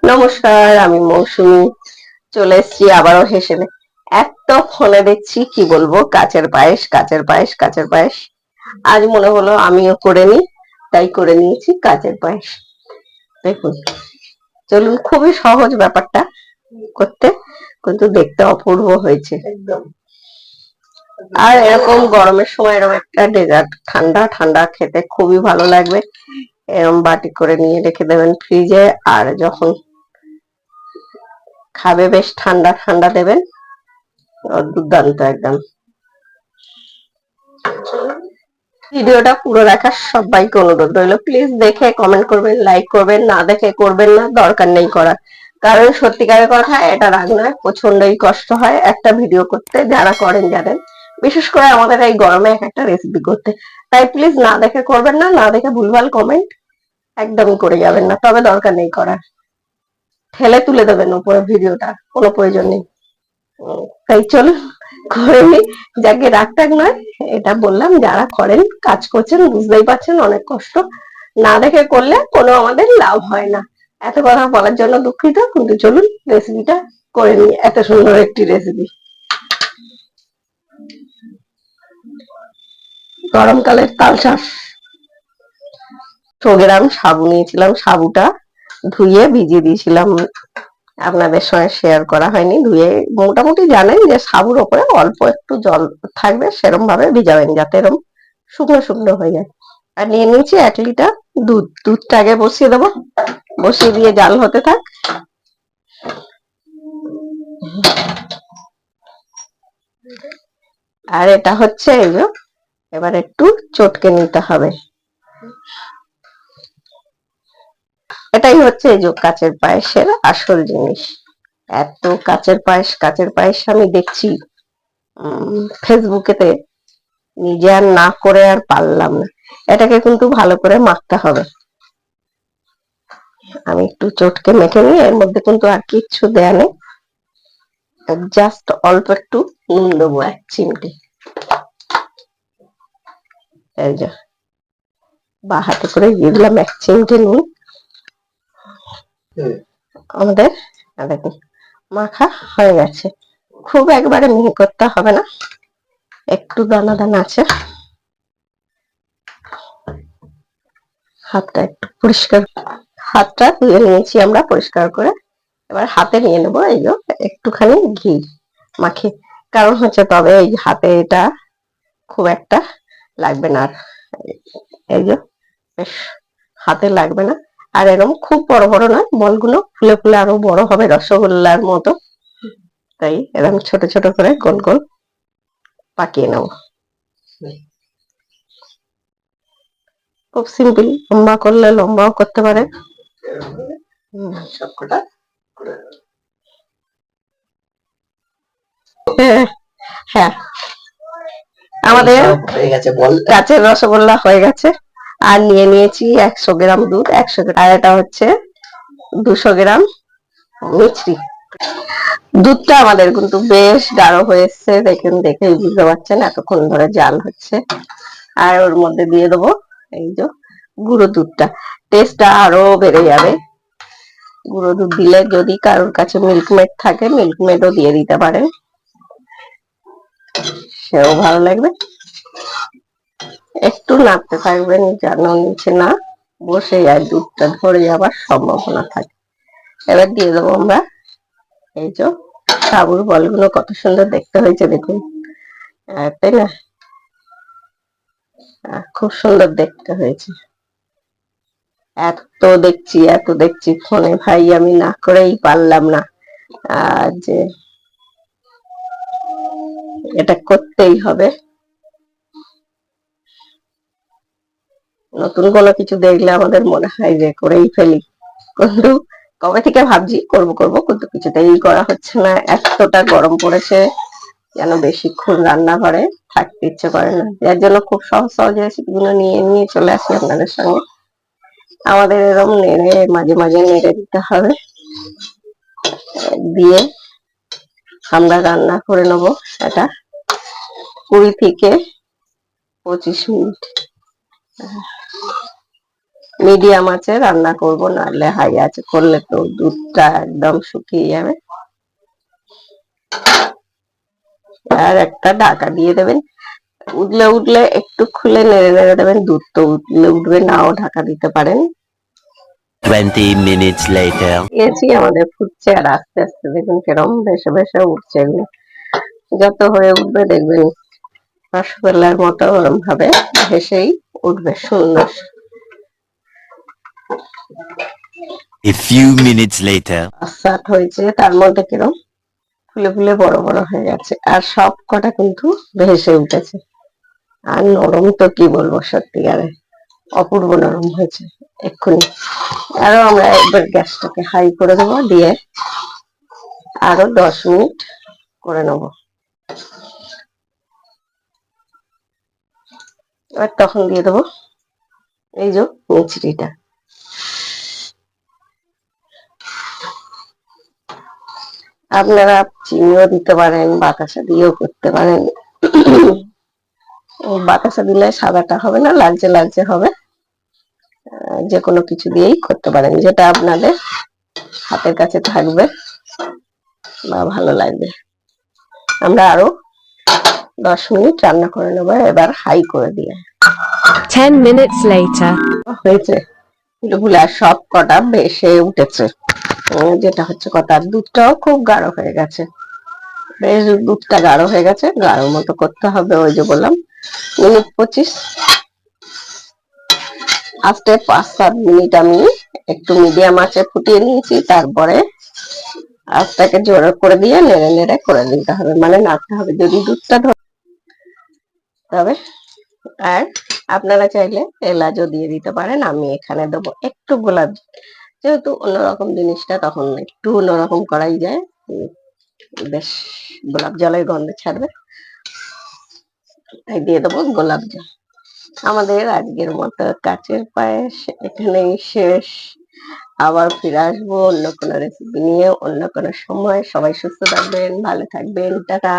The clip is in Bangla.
নমস্কার, আমি মৌসুমী চলে এসেছি আবারও হেসেলে। এত ফোনে দেখছি কি বলবো, কাচের পায়েস কাচের পায়েস কাচের পায়েস। আজ মনে হলো আমিও করে নিই, তাই করে নিয়েছি কাচের পায়েস। দেখুন, চলুন, খুবই সহজ ব্যাপারটা করতে, কিন্তু দেখতে অপূর্ব হয়েছে একদম। আর এরকম গরমের সময় এরকম একটা ডেজার্ট ঠান্ডা ঠান্ডা খেতে খুবই ভালো লাগবে। এরকম বাটি করে নিয়ে রেখে দেবেন ফ্রিজে, আর যখন খাবে বেশ ঠান্ডা ঠান্ডা দেবেন। দুর্দান্ত একদম। ভিডিওটা পুরো দেখার সবাইকে অনুরোধ রইল, প্লিজ দেখে কমেন্ট করবেন, লাইক করবেন, না দেখে করবেন না, দরকার নেই করার। কারণ সত্যিকারের কথা, এটা রাগ নয়, প্রচন্ডই কষ্ট হয় একটা ভিডিও করতে, যারা করেন জানেন, বিশেষ করে আমাদের এই গরমে এক একটা রেসিপি করতে। তাই প্লিজ না দেখে করবেন না, না দেখে ভুলভাল কমেন্ট একদমই করে যাবেন না, তবে দরকার নেই করার। ঠেলে তুলে দেবেন উপরে ভিডিওটা, কোনো প্রয়োজন নেই। তাই চলুন করে নি, যাকে রাগ টাগ নয়, এটা বললাম, যারা করেন কাজ করছেন বুঝতেই পারছেন অনেক কষ্ট, না দেখে করলে কোনো আমাদের লাভ হয় না। এত কথা বলার জন্য দুঃখিত, কিন্তু চলুন রেসিপিটা করে নিই, এত সুন্দর একটি রেসিপি। গরমকালের তাল শাঁস। 100 গ্রাম সাবু নিয়েছিলাম, সাবুটা ধুয়ে ভিজিয়ে দিয়েছিলাম, আপনাদের সঙ্গে শেয়ার করা হয়নি। ধুয়ে মোটামুটি জানেন যে সাবুর ওপরে অল্প একটু জল থাকবে, সেরকম ভাবে ভিজাবেন যাতে এরকম শুকনো শুকনো হয়ে যায়। আর নিয়ে নিয়েছি 1 লিটার দুধ। দুধটা আগে বসিয়ে দেবো, বসিয়ে দিয়ে জাল হতে থাক। আর এটা হচ্ছে এই যে, এবার একটু চটকে নিতে হবে। এটাই হচ্ছে এই যে কাচের পায়েসের আসল জিনিস। এত কাচের পায়েস আমি দেখছি ফেসবুকেতে, নিজে আর না করে আর পারলাম না। এটাকে কিন্তু ভালো করে মাখতে হবে। আমি একটু চটকে মেখে নিয়ে, এর মধ্যে কিন্তু আর কিচ্ছু দেয়া নেই, জাস্ট অল্প একটু নুন দেবো, 1 চিমটি। এই যে বা হাতে করে দিয়ে দিলাম 1 চিমটি নুন। আমাদের দেখুন মাখা হয়ে গেছে। খুব একবারে মিহি করতে হবে না, একটু দানা দানা আছে। হাতটা একটু পরিষ্কার, হাতটা ধুয়ে নিয়েছি আমরা পরিষ্কার করে। এবার হাতে নিয়ে নেবো এই যে একটুখানি ঘি মাখে, কারণ হচ্ছে তবে এই হাতে এটা খুব একটা লাগবে না। আর এই যে বেশ হাতে লাগবে না। আর এরকম খুব বড় বড় নয়, বলগুলো ফুলে ফুলে আরো বড় হবে রসগোল্লার মতো, তাই এরকম ছোট ছোট করে গোল গোল পাকিয়ে নেব। খুব সিম্পল, লম্বা করলে লম্বাও করতে পারে। সবকটা হ্যাঁ, আমাদের কাঁচের রসগোল্লা হয়ে গেছে। আর নিয়ে নিয়েছি 100 গ্রাম দুধ, 100 গ্রাম, আর এটা হচ্ছে 200 গ্রাম মিছরি। দুধটা আমাদের কিন্তু বেশ গাঢ় হয়ে এসছে, দেখেন, দেখেই বুঝতে পারছেন এতক্ষণ ধরে জাল হচ্ছে। আর ওর মধ্যে দিয়ে দেবো এই যে গুঁড়ো দুধটা, টেস্টটা আরো বেড়ে যাবে। গুঁড়ো দুধ দিলে, যদি কারোর কাছে মিল্কমেড থাকে মিল্কমেডও দিয়ে দিতে পারেন, সেও ভালো লাগবে। একটু নাড়তে থাকবেন যেন নিচে না বসে যায়, দুধটা ধরে যাবার সম্ভাবনা থাকে। এবার দিয়ে দেবো আমরা এই যে সাবুর বলগুলো, কত সুন্দর দেখতে হয়েছে দেখুন, তাই না? খুব সুন্দর দেখতে হয়েছে। এত দেখছি ফোনে, ভাই আমি না করেই পারলাম না, আর যে এটা করতেই হবে। নতুন কোনো কিছু দেখলে আমাদের মনে হয় যে করেই ফেলি, কিন্তু কবে থেকে ভাবছি করব করব, কিন্তু কিছুতেই করা হচ্ছে না। এতটা গরম পড়েছে যেন বেশিক্ষণ রান্নাঘরে থাকতে ইচ্ছে করে না, যার জন্য খুব সহজ সহজ রেসিপিগুলো নিয়ে নিয়ে চলে আসি আপনাদের সঙ্গে। আমাদের এরকম নেড়ে মাঝে মাঝে নেড়ে দিতে হবে, দিয়ে আমরা রান্না করে নেব এটা 20 থেকে 25 মিনিট। মিডিয়াম আছে রান্না করব, নাহলে হাই আছে করলে তো দুধটা একদম শুকিয়ে যাবে। আর একটা ঢাকা দিয়ে দেবেন, উঠলে উঠলে একটু খুলে নেড়ে নেড়ে দেবেন। দুধ তো উঠলে উঠবে, নাও ঢাকা দিতে পারেন। 20 minutes later. দিয়েছি, আমাদের ফুটছে আর আস্তে আস্তে দেখুন কেরম ভেসে ভেসে উঠছে। এগুলো যত হয়ে উঠবে দেখবেন রসগোল্লার মতো ওরম ভাবে ভেসেই উঠবে সুন্দর। A few minutes later. আসাট হয়েছে, তার মধ্যে কিরম ফুলে ফুলে বড় বড় হয়ে গেছে, আর সব কটা কিন্তু ভেসে উঠেছে। আর নরম তো কি বলবো, সত্যিকারে অপূর্ব নরম হয়েছে এক্ষুনি। আরো আমরা একবার গ্যাসটাকে হাই করে দেবো, দিয়ে আরো 10 মিনিট করে নেবো। এবার তখন দিয়ে দেবো এই যে মিচড়িটা। আপনারা চিনিও দিতে পারেন, বাতাসা দিয়েও করতে পারেন। বাতাসা দিলে সাদাটা হবে না, লালচে লালচে হবে। যে কোনো কিছু দিয়েই করতে পারেন, যেটা আপনাদের হাতের কাছে থাকবে বা ভালো লাগবে। আমরা আরো 10 মিনিট রান্না করে নেবো, এবার হাই করে দিয়ে। 10 minutes later. হয়েছে ফুলে আর সব কটা ভেসে উঠেছে। যেটা হচ্ছে কথা, দুধটাও খুব গাঢ় হয়ে গেছে। বেশ দুধটা গাঢ় হয়ে গেছে, গাঢ় মতো করতে হবে। ওই যে বললাম মিনিট 25, আস্তে 5-7 মিনিট আমি একটু মিডিয়াম আঁচে ফুটিয়ে নিয়েছি। তারপরে আঁচটাকে জোরে করে দিয়ে নেড়ে নেড়ে করে দিতে হবে, মানে নাড়তে হবে যদি দুধটা তবে। আর আপনারা চাইলে এলাচও দিয়ে দিতে পারেন। আমি এখানে দেবো একটু গোলাপ, যেহেতু অন্যরকম জিনিসটা তখন একটু অন্যরকম করাই যায়। বেশ গোলাপ জলের গন্ধ ছাড়বে, তাই দিয়ে দেবো গোলাপ জল। আমাদের আজকের মতো কাচের পায়েস এখানেই শেষ। আবার ফিরে আসবো অন্য কোনো রেসিপি নিয়ে, অন্য কোনো সময়। সবাই সুস্থ থাকবেন, ভালো থাকবেন, টাটা।